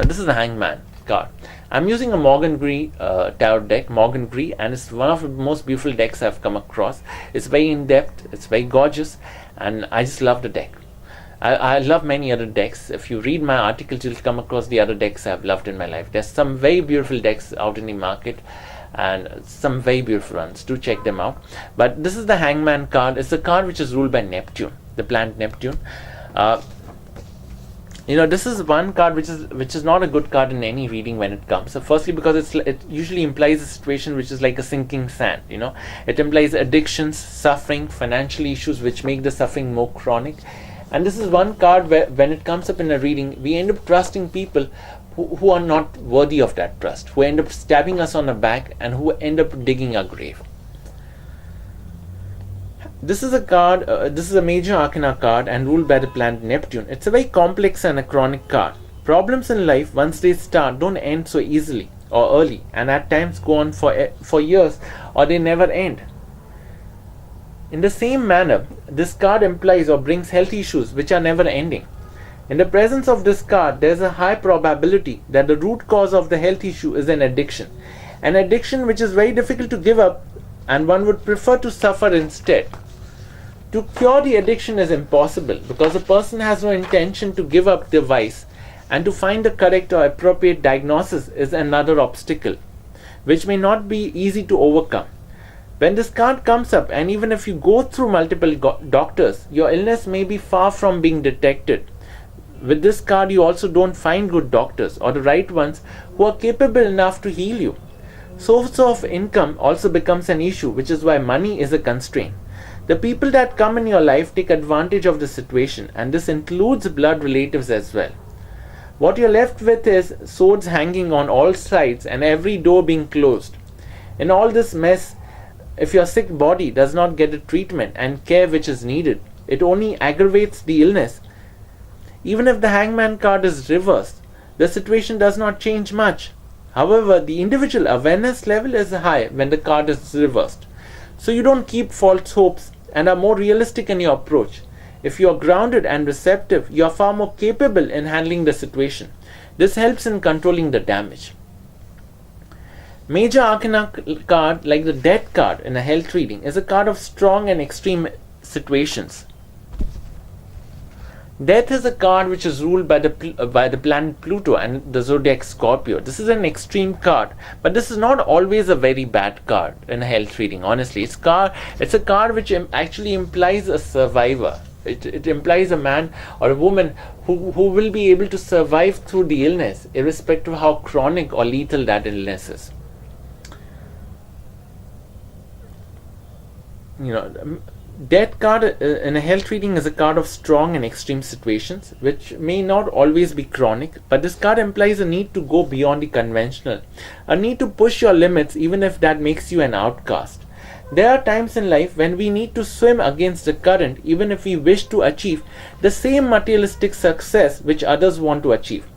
This is the Hangman card. I'm using a Morgan Gree tarot deck, Morgan Gree, and it's one of the most beautiful decks I've come across. It's very in-depth, it's very gorgeous, and I just love the deck. I love many other decks. If you read my articles, you'll come across the other decks I've loved in my life. There's some very beautiful decks out in the market, and some very beautiful ones. Do check them out. But this is the Hangman card. It's a card which is ruled by Neptune, the planet Neptune. This is one card which is not a good card in any reading when it comes. So firstly, because it usually implies a situation which is like a sinking sand. It implies addictions, suffering, financial issues which make the suffering more chronic. And this is one card where, when it comes up in a reading, we end up trusting people who are not worthy of that trust, who end up stabbing us on the back, and who end up digging our grave. This is a card, this is a major arcana card and ruled by the planet Neptune. It's a very complex and a chronic card. Problems in life, once they start, don't end so easily or early, and at times go on for years, or they never end. In the same manner, this card implies or brings health issues which are never ending. In the presence of this card, there is a high probability that the root cause of the health issue is an addiction which is very difficult to give up, and one would prefer to suffer instead. To cure the addiction is impossible because the person has no intention to give up the vice, and to find the correct or appropriate diagnosis is another obstacle, which may not be easy to overcome. When this card comes up, and even if you go through multiple doctors, your illness may be far from being detected. With this card, you also don't find good doctors or the right ones who are capable enough to heal you. Source of income also becomes an issue, which is why money is a constraint. The people that come in your life take advantage of the situation, and this includes blood relatives as well. What you're left with is swords hanging on all sides and every door being closed. In all this mess, if your sick body does not get the treatment and care which is needed, it only aggravates the illness. Even if the Hangman card is reversed, the situation does not change much. However, the individual awareness level is high when the card is reversed. So you don't keep false hopes and are more realistic in your approach. If you are grounded and receptive, you are far more capable in handling the situation. This helps in controlling the damage. Major arcana card, like the Death card in a health reading, is a card of strong and extreme situations. Death is a card which is ruled by the planet Pluto and the zodiac Scorpio. This is an extreme card, but this is not always a very bad card in a health reading. Honestly, it's a card which actually implies a survivor. It implies a man or a woman who will be able to survive through the illness, irrespective of how chronic or lethal that illness is. Death card in a health reading is a card of strong and extreme situations, which may not always be chronic, but this card implies a need to go beyond the conventional, a need to push your limits even if that makes you an outcast. There are times in life when we need to swim against the current even if we wish to achieve the same materialistic success which others want to achieve.